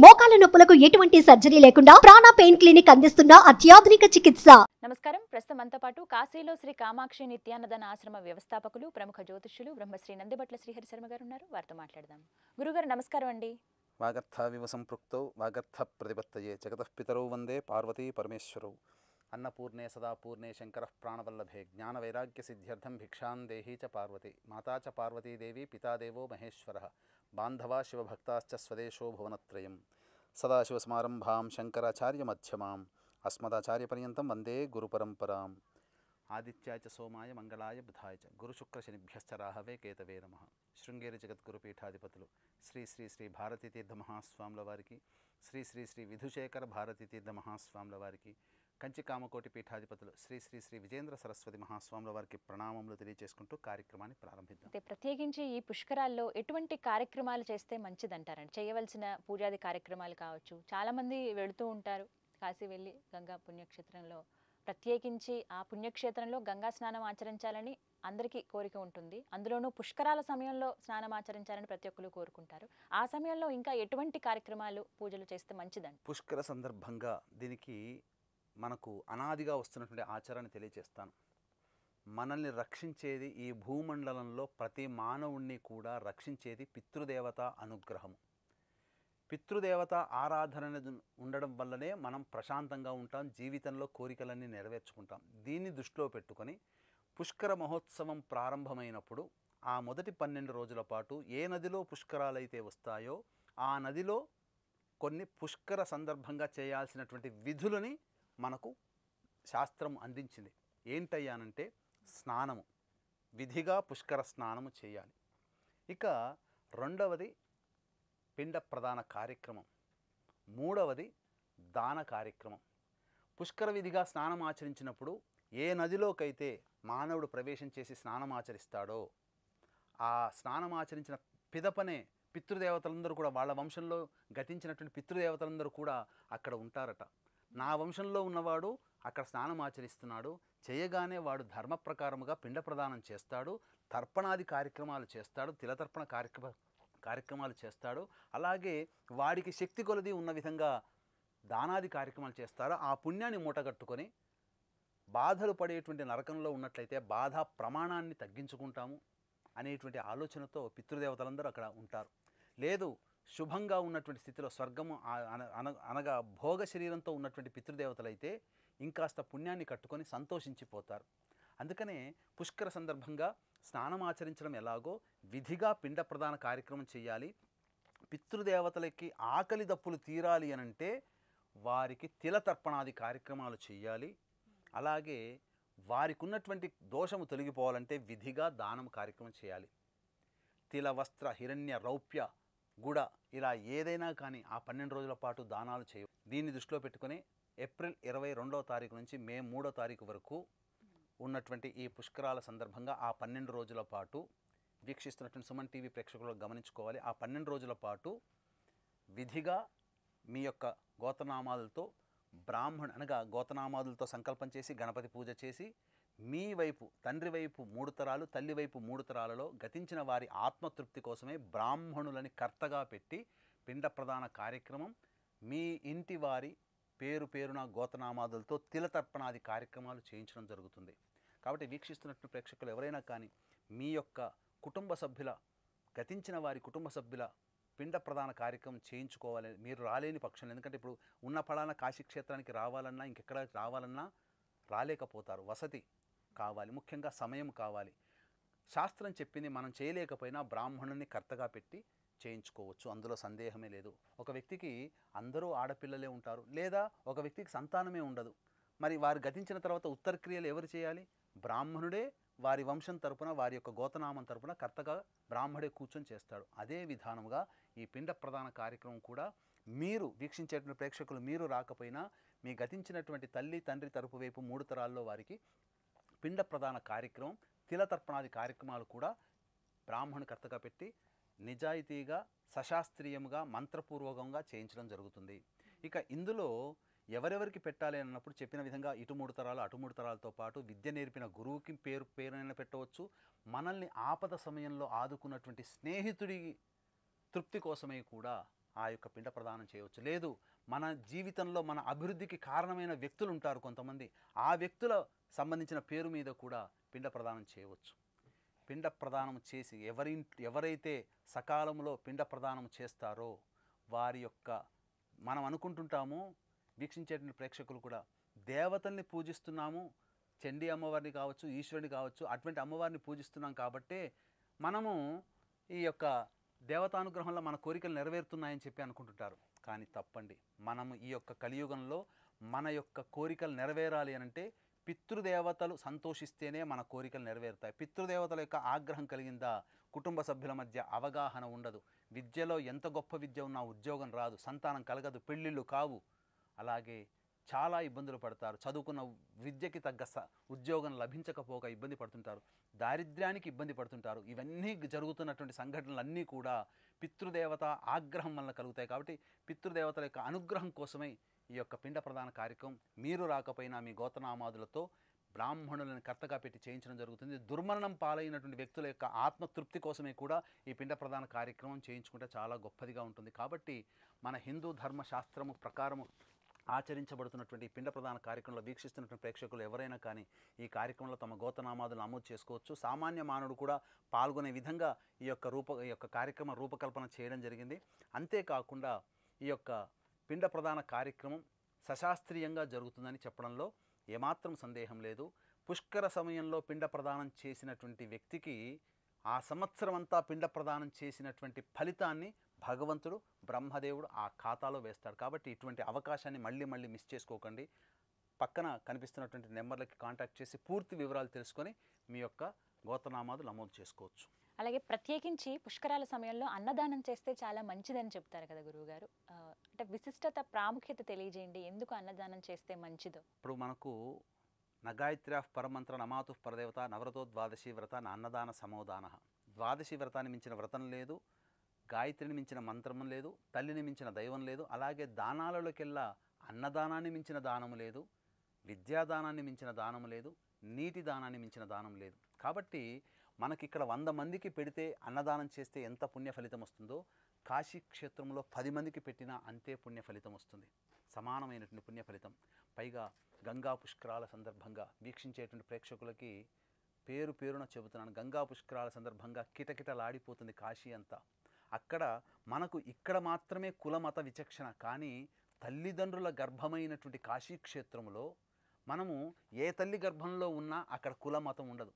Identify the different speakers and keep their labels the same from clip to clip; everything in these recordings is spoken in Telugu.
Speaker 1: మోకాల నొప్పులకు ఎటువంటి సర్జరీ లేకుండా ప్రాణ పెయిన్ క్లినిక్ అందిస్తున్న అత్యాధునిక చికిత్స.
Speaker 2: నమస్కారం. ప్రస్తుతం మనతో పాటు కాశీలో శ్రీ కామాక్షి నిత్యాన్నదాన ఆశ్రమ వ్యవస్థాపకులు ప్రముఖ జ్యోతిష్యులు బ్రహ్మశ్రీ నందిబట్ల శ్రీహరి శర్మ గారు ఉన్నారు. వారితో మాట్లాడదాం. గురుగారు నమస్కారం అండి.
Speaker 3: వాగర్థావివ సంపృక్తౌ వాగర్థ ప్రతిపత్తయే జగతః పితరౌ వందే పార్వతీ పరమేశ్వరౌ అన్నపూర్ణే సదాపూర్ణే శంకరః ప్రాణవల్లభే జ్ఞాన వైరాగ్య సిద్ధ్యర్థం భిక్షాం దేహీ చ పార్వతి మాతా చ పార్వతీదేవి పితా దేవో మహేశ్వరః బాంధవా శివభక్తాశ్చ స్వదేశో భువనత్రయం సదాశివసమారంభాం శంకరాచార్య మధ్యమాం అస్మదాచార్యపర్యంతం వందే గురుపరంపరాం. ఆదిత్యాయ చ సోమాయ మంగళాయ బుధాయ చ గురుశుక్రశనిభ్యశ్చ రాహవే కేతవే నమః. శృంగేరి జగద్గురుపీఠాధిపతులు శ్రీ శ్రీ శ్రీ భారతీతీర్థ మహాస్వాముల వారికి, శ్రీ శ్రీ శ్రీ విధుశేఖర భారతీతీర్థ మహాస్వాముల వారికి, కంచి కామకోటి పీఠాధిపతులు శ్రీ శ్రీ శ్రీ విజేంద్ర సరస్వతి మహాస్వాముల వారికి ప్రణామములు తెలియజేసుకుంటూ కార్యక్రమాన్ని ప్రారంభిద్దాం.
Speaker 2: ప్రత్యేకించి ఈ పుష్కరాల్లో ఎటువంటి కార్యక్రమాలు చేస్తే మంచిదంటారండి? చేయవలసిన పూజాది కార్యక్రమాలు కావచ్చు. చాలా మంది వెళుతూ ఉంటారు కాశీ వెళ్ళి గంగా పుణ్యక్షేత్రంలో, ప్రత్యేకించి ఆ పుణ్యక్షేత్రంలో గంగా స్నానం ఆచరించాలని అందరికీ కోరిక ఉంటుంది. అందులోనూ పుష్కరాల సమయంలో స్నానం ఆచరించాలని ప్రతి ఒక్కరు కోరుకుంటారు. ఆ సమయంలో ఇంకా ఎటువంటి కార్యక్రమాలు పూజలు చేస్తే మంచిదండి?
Speaker 3: పుష్కర సందర్భంగా దీనికి మనకు అనాదిగా వస్తున్నటువంటి ఆచారాన్ని తెలియజేస్తాను. మనల్ని రక్షించేది, ఈ భూమండలంలో ప్రతి మానవుణ్ణి కూడా రక్షించేది పితృదేవత అనుగ్రహము. పితృదేవత ఆరాధన ఉండడం వల్లనే మనం ప్రశాంతంగా ఉంటాం, జీవితంలో కోరికలన్నీ నెరవేర్చుకుంటాం. దీన్ని దృష్టిలో పెట్టుకొని పుష్కర మహోత్సవం ప్రారంభమైనప్పుడు ఆ మొదటి 12 రోజుల పాటు ఏ నదిలో పుష్కరాలైతే వస్తాయో ఆ నదిలో కొన్ని పుష్కర సందర్భంగా చేయాల్సినటువంటి విధులని మనకు శాస్త్రం అందించింది. ఏంటయ్యానంటే స్నానము, విధిగా పుష్కర స్నానము చేయాలి. ఇక రెండవది పిండ ప్రదాన కార్యక్రమం, మూడవది దాన కార్యక్రమం. పుష్కర విధిగా స్నానం ఆచరించినప్పుడు ఏ నదిలోకైతే మానవుడు ప్రవేశం చేసి స్నానం ఆచరిస్తాడో ఆ స్నానం ఆచరించిన పిదపనే పితృదేవతలందరూ కూడా, వాళ్ళ వంశంలో గతించినటువంటి పితృదేవతలందరూ కూడా అక్కడ ఉంటారట. నా వంశంలో ఉన్నవాడు అక్కడ స్నానం ఆచరిస్తున్నాడు, చేయగానే వాడు ధర్మ ప్రకారముగా పిండ ప్రదానం చేస్తాడు, తర్పణాది కార్యక్రమాలు చేస్తాడు, తిలతర్పణ కార్యక్రమాలు చేస్తాడు. అలాగే వాడికి శక్తి కొలది ఉన్న విధంగా దానాది కార్యక్రమాలు చేస్తారు. ఆ పుణ్యాన్ని మూటగట్టుకొని బాధలు పడేటువంటి నరకంలో ఉన్నట్లయితే బాధా ప్రమాణాన్ని తగ్గించుకుంటాము అనేటువంటి ఆలోచనతో పితృదేవతలందరూ అక్కడ ఉంటారు. లేదు, శుభంగా ఉన్నటువంటి స్థితిలో స్వర్గము అనగా భోగ శరీరంతో ఉన్నటువంటి పితృదేవతలైతే ఇంకాస్త పుణ్యాన్ని కట్టుకొని సంతోషించిపోతారు. అందుకనే పుష్కర సందర్భంగా స్నానం ఆచరించడం ఎలాగో విధిగా పిండ ప్రదాన కార్యక్రమం చేయాలి. పితృదేవతలకి ఆకలి దప్పులు తీరాలి అనంటే వారికి తిలతర్పణాది కార్యక్రమాలు చేయాలి. అలాగే వారికి ఉన్నటువంటి దోషము తొలగిపోవాలంటే విధిగా దానం కార్యక్రమం చేయాలి. తిల వస్త్ర హిరణ్య రౌప్య గుడ ఇలా ఏదైనా కానీ ఆ 12 రోజుల పాటు దానాలు చేయ. దీన్ని దృష్టిలో పెట్టుకుని ఏప్రిల్ 22వ తారీఖు నుంచి మే 3వ తారీఖు వరకు ఉన్నటువంటి ఈ పుష్కరాల సందర్భంగా ఆ 12 రోజుల పాటు వీక్షిస్తున్నటువంటి సుమన్ టీవీ ప్రేక్షకులు గమనించుకోవాలి. ఆ 12 రోజుల పాటు విధిగా మీ యొక్క గోత్రనామాలతో అనగా గోత్రనామాదులతో సంకల్పం చేసి గణపతి పూజ చేసి మీ వైపు తండ్రి వైపు 3 తరాలు, తల్లి వైపు 3 తరాలలో గతించిన వారి ఆత్మతృప్తి కోసమే బ్రాహ్మణులని కర్తగా పెట్టి పిండ ప్రదాన కార్యక్రమం, మీ ఇంటి వారి పేరు పేరున గోత్రనామాదులతో తిలతర్పణాది కార్యక్రమాలు చేయించడం జరుగుతుంది. కాబట్టి వీక్షిస్తున్నట్టు ప్రేక్షకులు ఎవరైనా కానీ మీ యొక్క కుటుంబ సభ్యుల, గతించిన వారి కుటుంబ సభ్యుల పిండ ప్రదాన కార్యక్రమం చేయించుకోవాలి. మీరు రాలేని పక్షంలో, ఎందుకంటే ఇప్పుడు ఉన్న ఫలానా కాశీక్షేత్రానికి రావాలన్నా ఇంకెక్కడ రావాలన్నా రాలేకపోతారు. వసతి కావాలి, ముఖ్యంగా సమయం కావాలి. శాస్త్రం చెప్పింది మనం చేయలేకపోయినా బ్రాహ్మణుని కర్తగా పెట్టి చేయించుకోవచ్చు, అందులో సందేహమే లేదు. ఒక వ్యక్తికి అందరూ ఆడపిల్లలే ఉంటారు, లేదా ఒక వ్యక్తికి సంతానమే ఉండదు. మరి వారు గతించిన తర్వాత ఉత్తరక్రియలు ఎవరు చేయాలి? బ్రాహ్మణుడే వారి వంశం తరపున, వారి యొక్క గోతనామం తరపున కర్తగా బ్రాహ్మడే కూర్చొని చేస్తాడు. అదే విధానముగా ఈ పిండ ప్రదాన కార్యక్రమం కూడా మీరు వీక్షించేటువంటి ప్రేక్షకులు మీరు రాకపోయినా మీ గతించినటువంటి తల్లి తండ్రి తరపు వైపు 3 తరాల్లో వారికి పిండ ప్రదాన కార్యక్రమం, తిలతర్పణాది కార్యక్రమాలు కూడా బ్రాహ్మణు కర్తగా పెట్టి నిజాయితీగా సశాస్త్రీయముగా మంత్రపూర్వకంగా చేయించడం జరుగుతుంది. ఇక ఇందులో ఎవరెవరికి పెట్టాలి అన్నప్పుడు చెప్పిన విధంగా ఇటు 3 తరాలు అటు 3 తరాలతో పాటు విద్య నేర్పిన గురువుకి పేరైనా పెట్టవచ్చు. మనల్ని ఆపద సమయంలో ఆదుకున్నటువంటి స్నేహితుడి తృప్తి కోసమే కూడా ఆ యొక్క పిండ ప్రదానం చేయవచ్చు. లేదు మన జీవితంలో మన అభివృద్ధికి కారణమైన వ్యక్తులు ఉంటారు కొంతమంది, ఆ వ్యక్తుల సంబంధించిన పేరు మీద కూడా పిండ ప్రదానం చేయవచ్చు. పిండ ప్రదానం చేసి ఎవరైతే సకాలంలో పిండ ప్రదానం చేస్తారో వారి యొక్క, మనం అనుకుంటుంటాము వీక్షించేటువంటి ప్రేక్షకులు కూడా, దేవతల్ని పూజిస్తున్నాము, చండీ అమ్మవారిని కావచ్చు, ఈశ్వరుని కావచ్చు, అటువంటి అమ్మవారిని పూజిస్తున్నాం కాబట్టే మనము ఈ యొక్క దేవతానుగ్రహంలో మన కోరికలు నెరవేరుతున్నాయని చెప్పి అనుకుంటుంటారు. కానీ తప్పండి. మనము ఈ యొక్క కలియుగంలో మన యొక్క కోరికలు నెరవేరాలి అనంటే పితృదేవతలు సంతోషిస్తేనే మన కోరికలు నెరవేరుతాయి. పితృదేవతల యొక్క ఆగ్రహం కలిగిందా కుటుంబ సభ్యుల మధ్య అవగాహన ఉండదు, విద్యలో ఎంత గొప్ప విద్య ఉన్నా ఉద్యోగం రాదు, సంతానం కలగదు, పెళ్ళిళ్ళు కావు, అలాగే చాలా ఇబ్బందులు పడతారు, చదువుకున్న విద్యకి తగ్గ ఉద్యోగం లభించకపోక ఇబ్బంది పడుతుంటారు, దారిద్ర్యానికి ఇబ్బంది పడుతుంటారు. ఇవన్నీ జరుగుతున్నటువంటి సంఘటనలన్నీ కూడా పితృదేవత ఆగ్రహం వలన కలుగుతాయి. కాబట్టి పితృదేవతల యొక్క అనుగ్రహం కోసమే ఈ యొక్క పిండ ప్రదాన కార్యక్రమం మీరు రాకపోయినా మీ గోత్రనామాదులతో బ్రాహ్మణులను కర్తగా పెట్టి చేయించడం జరుగుతుంది. దుర్మరణం పాలైనటువంటి వ్యక్తుల యొక్క ఆత్మతృప్తి కోసమే కూడా ఈ పిండ ప్రదాన కార్యక్రమం చేయించుకుంటే చాలా గొప్పదిగా ఉంటుంది. కాబట్టి మన హిందూ ధర్మశాస్త్రము ప్రకారము ఆచరించబడుతున్నటువంటి పిండ ప్రదాన కార్యక్రమంలో వీక్షిస్తున్నటువంటి ప్రేక్షకులు ఎవరైనా కానీ ఈ కార్యక్రమంలో తమ గోత్రనామాదులు నమోదు చేసుకోవచ్చు. సామాన్య మానవుడు కూడా పాల్గొనే విధంగా ఈ యొక్క కార్యక్రమ రూపకల్పన చేయడం జరిగింది. అంతేకాకుండా ఈ యొక్క పిండ ప్రదాన కార్యక్రమం సశాస్త్రీయంగా జరుగుతుందని చెప్పడంలో ఏమాత్రం సందేహం లేదు. పుష్కర సమయంలో పిండ ప్రదానం చేసినటువంటి వ్యక్తికి ఆ సంవత్సరం అంతా పిండ ప్రదానం చేసినటువంటి ఫలితాన్ని భగవంతుడు బ్రహ్మదేవుడు ఆ ఖాతాలో వేస్తాడు. కాబట్టి ఇటువంటి అవకాశాన్ని మళ్ళీ మిస్ చేసుకోకండి. పక్కన కనిపిస్తున్నటువంటి నెంబర్లకి కాంటాక్ట్ చేసి పూర్తి వివరాలు తెలుసుకొని మీ యొక్క గోత్రనామాలు నమోదు చేసుకోవచ్చు.
Speaker 2: అలాగే ప్రత్యేకించి పుష్కరాల సమయంలో అన్నదానం చేస్తే చాలా మంచిదని చెప్తారు కదా గురువుగారు, అంటే విశిష్టత ప్రాముఖ్యత తెలియజేయండి, ఎందుకు అన్నదానం చేస్తే మంచిదో.
Speaker 3: ఇప్పుడు మనకు నగాయత్ర్యాః పరమంత్ర నమాతు పరదేవత నవరతో ద్వాదశి వ్రత అన్నదాన సమోదాన. ద్వాదశి వ్రతాన్ని మించిన వ్రతం లేదు, గాయత్రిని మించిన మంత్రం లేదు, తల్లిని మించిన దైవం లేదు, అలాగే దానాలలోకెల్లా అన్నదానాన్ని మించిన దానము లేదు, విద్యాదానాన్ని మించిన దానం లేదు, నీటి దానాన్ని మించిన దానం లేదు. కాబట్టి మనకి ఇక్కడ 100 మందికి పెడితే అన్నదానం చేస్తే ఎంత పుణ్య ఫలితం వస్తుందో కాశీ క్షేత్రంలో 10 మందికి పెట్టినా అంతే పుణ్య ఫలితం వస్తుంది, సమానమైనటువంటి పుణ్య ఫలితం. పైగా గంగా పుష్కరాల సందర్భంగా వీక్షించేటువంటి ప్రేక్షకులకి పేరున చెబుతున్నాను, గంగా పుష్కరాల సందర్భంగా కిటకిటలాడిపోతుంది కాశీ అంతా. అక్కడ మనకు ఇక్కడ మాత్రమే కులమత విచక్షణ, కానీ తల్లిదండ్రుల గర్భమైనటువంటి కాశీ క్షేత్రంలో మనము ఏ తల్లి గర్భంలో ఉన్నా అక్కడ కులమతం ఉండదు,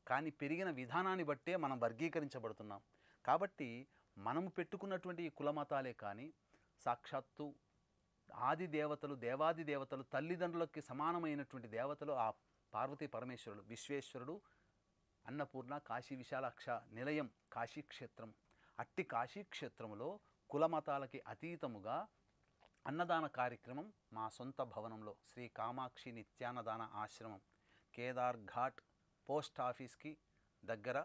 Speaker 3: కానీ పెరిగిన విధానాన్ని బట్టే మనం వర్గీకరించబడుతున్నాం. కాబట్టి మనము పెట్టుకున్నటువంటి ఈ కులమతాలే కానీ సాక్షాత్తు ఆది దేవతలు దేవాది దేవతలు తల్లిదండ్రులకి సమానమైనటువంటి దేవతలు ఆ పార్వతీ పరమేశ్వరుడు, విశ్వేశ్వరుడు, అన్నపూర్ణ, కాశీ విశాలాక్ష నిలయం కాశీక్షేత్రం. అట్టి కాశీక్షేత్రంలో కులమతాలకి అతీతముగా అన్నదాన కార్యక్రమం మా సొంత భవనంలో శ్రీ కామాక్షి నిత్యాన్నదాన ఆశ్రమం, కేదార్ ఘాట్ పోస్ట్ ఆఫీస్కి దగ్గర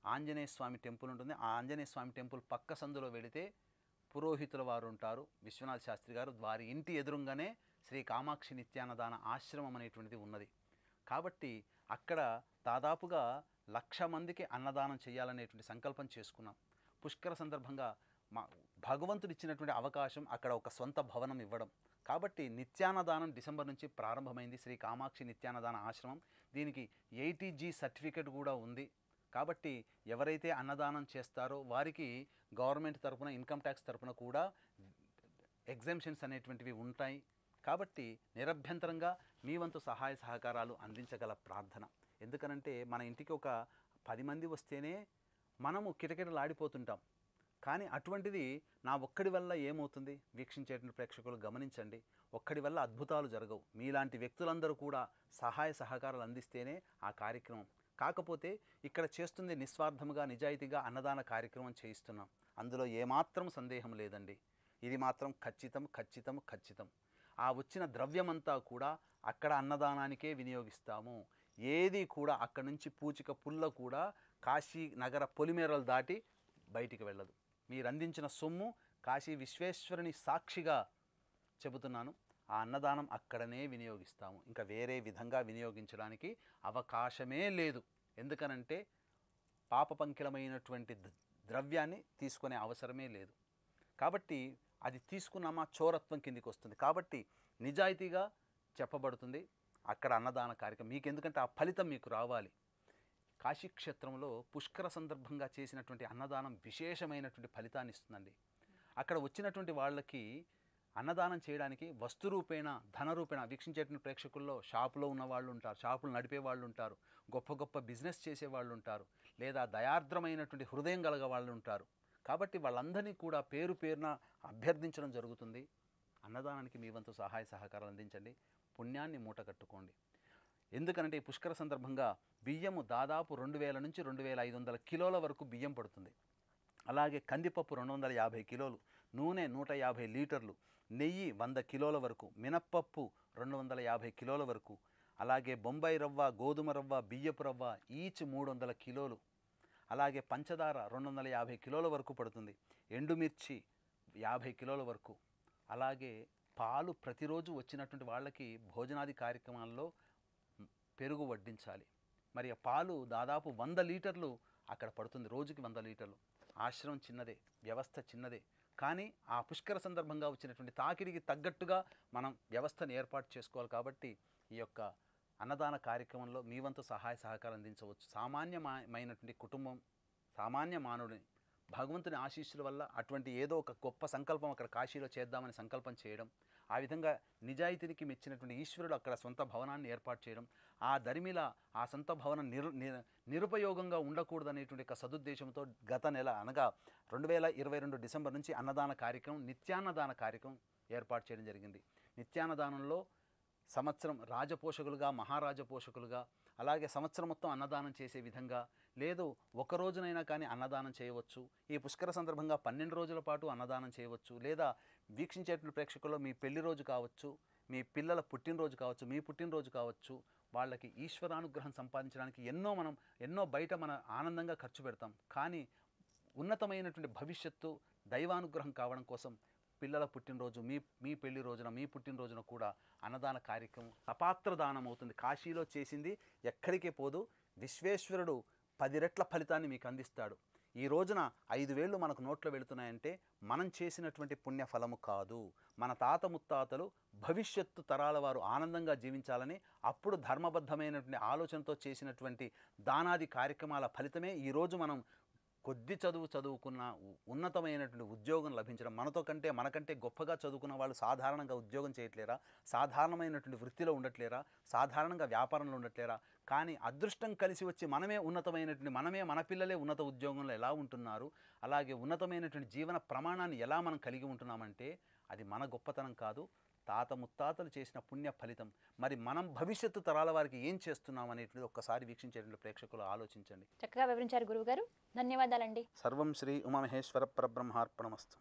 Speaker 3: ఆంజనేయ స్వామి టెంపుల్ ఉంటుంది. ఆ ఆంజనేయ స్వామి టెంపుల్ పక్క సందులో వెళితే పురోహితుల వారు ఉంటారు, విశ్వనాథ శాస్త్రి గారు, వారి ఇంటి ఎదురుగానే శ్రీ కామాక్షి నిత్యాన్నదాన ఆశ్రమం అనేటువంటిది ఉన్నది. కాబట్టి అక్కడ దాదాపుగా 1,00,000 మందికి అన్నదానం చేయాలనేటువంటి సంకల్పం చేసుకున్నాం. పుష్కర సందర్భంగా మా భగవంతుడు ఇచ్చినటువంటి అవకాశం అక్కడ ఒక సొంత భవనం ఇవ్వడం. కాబట్టి నిత్యాన్నదానం డిసెంబర్ నుంచి ప్రారంభమైంది శ్రీ కామాక్షి నిత్యాన్నదాన ఆశ్రమం. దీనికి 80G సర్టిఫికెట్ కూడా ఉంది. కాబట్టి ఎవరైతే అన్నదానం చేస్తారో వారికి గవర్నమెంట్ తరపున ఇన్కమ్ ట్యాక్స్ తరపున కూడా ఎగ్జామ్షన్స్ అనేటువంటివి ఉంటాయి. కాబట్టి నిరభ్యంతరంగా మీ వంతు సహాయ సహకారాలు అందించగల ప్రార్థన. ఎందుకనంటే మన ఇంటికి ఒక 10 మంది వస్తేనే మనము కిటకిటలాడిపోతుంటాం. కానీ అటువంటిది నా ఒక్కడి వల్ల ఏమవుతుంది? వీక్షించేటువంటి ప్రేక్షకులు గమనించండి, ఒక్కడి వల్ల అద్భుతాలు జరగవు. మీలాంటి వ్యక్తులందరూ కూడా సహాయ సహకారాలు అందిస్తేనే ఆ కార్యక్రమం. కాకపోతే ఇక్కడ చేస్తుంది నిస్వార్థముగా నిజాయితీగా అన్నదాన కార్యక్రమం చేయిస్తున్నాం, అందులో ఏమాత్రం సందేహం లేదండి. ఇది మాత్రం ఖచ్చితం. ఆ వచ్చిన ద్రవ్యమంతా కూడా అక్కడ అన్నదానానికే వినియోగిస్తాము. ఏది కూడా అక్కడి నుంచి పూచిక పుల్ల కూడా కాశీ నగర పొలిమేరలు దాటి బయటికి వెళ్ళదు. మీరు అందించిన సొమ్ము కాశీ విశ్వేశ్వరుని సాక్షిగా చెబుతున్నాను, ఆ అన్నదానం అక్కడనే వినియోగిస్తాము. ఇంకా వేరే విధంగా వినియోగించడానికి అవకాశమే లేదు. ఎందుకనంటే పాపపంకిలమైనటువంటి ద్రవ్యాన్ని తీసుకునే అవసరమే లేదు. కాబట్టి అది తీసుకున్నామా చోరత్వం కిందికి వస్తుంది. కాబట్టి నిజాయితీగా చెప్పబడుతుంది అక్కడ అన్నదాన కార్యక్రమం మీకు, ఎందుకంటే ఆ ఫలితం మీకు రావాలి. కాశీక్షేత్రంలో పుష్కర సందర్భంగా చేసినటువంటి అన్నదానం విశేషమైనటువంటి ఫలితాన్ని ఇస్తుందండి. అక్కడ వచ్చినటువంటి వాళ్ళకి అన్నదానం చేయడానికి వస్తు రూపేణ, ధన రూపేణ, వీక్షించేటువంటి ప్రేక్షకుల్లో షాపులో ఉన్న వాళ్ళు ఉంటారు, షాపులు నడిపే వాళ్ళు ఉంటారు, గొప్ప గొప్ప బిజినెస్ చేసే వాళ్ళు ఉంటారు, లేదా దయార్ద్రమైనటువంటి హృదయం గలగ వాళ్ళు ఉంటారు. కాబట్టి వాళ్ళందరినీ కూడా పేరు పేరున అభ్యర్థించడం జరుగుతుంది. అన్నదానానికి మీ వంతు సహాయ సహకారాలు అందించండి, పుణ్యాన్ని మూట కట్టుకోండి. ఎందుకనంటే ఈ పుష్కర సందర్భంగా బియ్యము దాదాపు 2000 నుంచి 2500 కిలోల వరకు బియ్యం పడుతుంది. అలాగే కందిపప్పు 250 కిలోలు, నూనె 150 లీటర్లు, నెయ్యి 100 కిలోల వరకు, మినప్పప్పు 250 కిలోల వరకు, అలాగే బొంబాయి రవ్వ, గోధుమ రవ్వ, బియ్యపు రవ్వ ఈచ్ 300 కిలోలు, అలాగే పంచదార 250 కిలోల వరకు పడుతుంది, ఎండుమిర్చి 50 కిలోల వరకు, అలాగే పాలు ప్రతిరోజు వచ్చినటువంటి వాళ్ళకి భోజనాది కార్యక్రమాల్లో పెరుగు వడ్డించాలి. మరి ఆ పాలు దాదాపు 100 లీటర్లు అక్కడ పడుతుంది, రోజుకి 100 లీటర్లు. ఆశ్రమం చిన్నదే, వ్యవస్థ చిన్నదే, కానీ ఆ పుష్కర సందర్భంగా వచ్చినటువంటి తాకిడికి తగ్గట్టుగా మనం వ్యవస్థను ఏర్పాటు చేసుకోవాలి. కాబట్టి ఈ యొక్క అన్నదాన కార్యక్రమంలో మీ వంతు సహాయ సహకారం అందించవచ్చు. సామాన్యమైనటువంటి కుటుంబం, సామాన్య మానవుడిని భగవంతుని ఆశీస్సుల వల్ల అటువంటి ఏదో ఒక గొప్ప సంకల్పం అక్కడ కాశీలో చేద్దామని సంకల్పం చేయడం, ఆ విధంగా నిజాయితీకి మెచ్చినటువంటి ఈశ్వరుడు అక్కడ సొంత భవనాన్ని ఏర్పాటు చేయడం, ఆ దరిమిల ఆ సొంత భవనం నిరుపయోగంగా ఉండకూడదనేటువంటి ఒక సదుద్దేశంతో గత నెల అనగా 2022 డిసెంబర్ నుంచి అన్నదాన కార్యక్రమం, నిత్యాన్నదాన కార్యక్రమం ఏర్పాటు చేయడం జరిగింది. నిత్యాన్నదానంలో సంవత్సరం రాజపోషకులుగా, మహారాజపోషకులుగా, అలాగే సంవత్సరం మొత్తం అన్నదానం చేసే విధంగా, లేదు ఒక రోజునైనా కానీ అన్నదానం చేయవచ్చు. ఈ పుష్కర సందర్భంగా 12 రోజుల పాటు అన్నదానం చేయవచ్చు. లేదా వీక్షించేటువంటి ప్రేక్షకుల్లో మీ పెళ్లి రోజు కావచ్చు, మీ పిల్లల పుట్టినరోజు కావచ్చు, మీ పుట్టినరోజు కావచ్చు, వాళ్ళకి ఈశ్వరానుగ్రహం సంపాదించడానికి ఎన్నో బయట మన ఆనందంగా ఖర్చు పెడతాం. కానీ ఉన్నతమైనటువంటి భవిష్యత్తు దైవానుగ్రహం కావడం కోసం పిల్లల పుట్టినరోజు, మీ పెళ్లి రోజున, మీ పుట్టినరోజున కూడా అన్నదాన కార్యక్రమం అపాత్ర దానం అవుతుంది. కాశీలో చేసింది ఎక్కడికే పోదు. విశ్వేశ్వరుడు 10 రెట్ల ఫలితాన్ని మీకు అందిస్తాడు. ఈ రోజున 5,000 మనకు నోట్లో వెళుతున్నాయంటే మనం చేసినటువంటి పుణ్యఫలము కాదు. మన తాత ముత్తాతలు భవిష్యత్తు తరాల వారు ఆనందంగా జీవించాలని అప్పుడు ధర్మబద్ధమైనటువంటి ఆలోచనతో చేసినటువంటి దానాది కార్యక్రమాల ఫలితమే ఈరోజు మనం కొద్ది చదువుకున్న ఉన్నతమైనటువంటి ఉద్యోగం లభించడం. మనకంటే గొప్పగా చదువుకున్న వాళ్ళు సాధారణంగా ఉద్యోగం చేయట్లేరా? సాధారణమైనటువంటి వృత్తిలో ఉండట్లేరా? సాధారణంగా వ్యాపారంలో ఉండట్లేరా? కానీ అదృష్టం కలిసి వచ్చి మన పిల్లలే ఉన్నత ఉద్యోగంలో ఎలా ఉంటున్నారు, అలాగే ఉన్నతమైనటువంటి జీవన ప్రమాణాన్ని ఎలా మనం కలిగి ఉంటున్నామంటే అది మన గొప్పతనం కాదు, తాత ముత్తాతలు చేసిన పుణ్య ఫలితం. మరి మనం భవిష్యత్తు తరాల వారికి ఏం చేస్తున్నాం అనేటువంటిది ఒక్కసారి వీక్షించేటువంటి ప్రేక్షకులు ఆలోచించండి.
Speaker 2: చక్కగా వివరించారు గురువు గారు, ధన్యవాదాలండి.
Speaker 3: సర్వం శ్రీ ఉమామహేశ్వర పరబ్రహ్మార్పణమస్తు.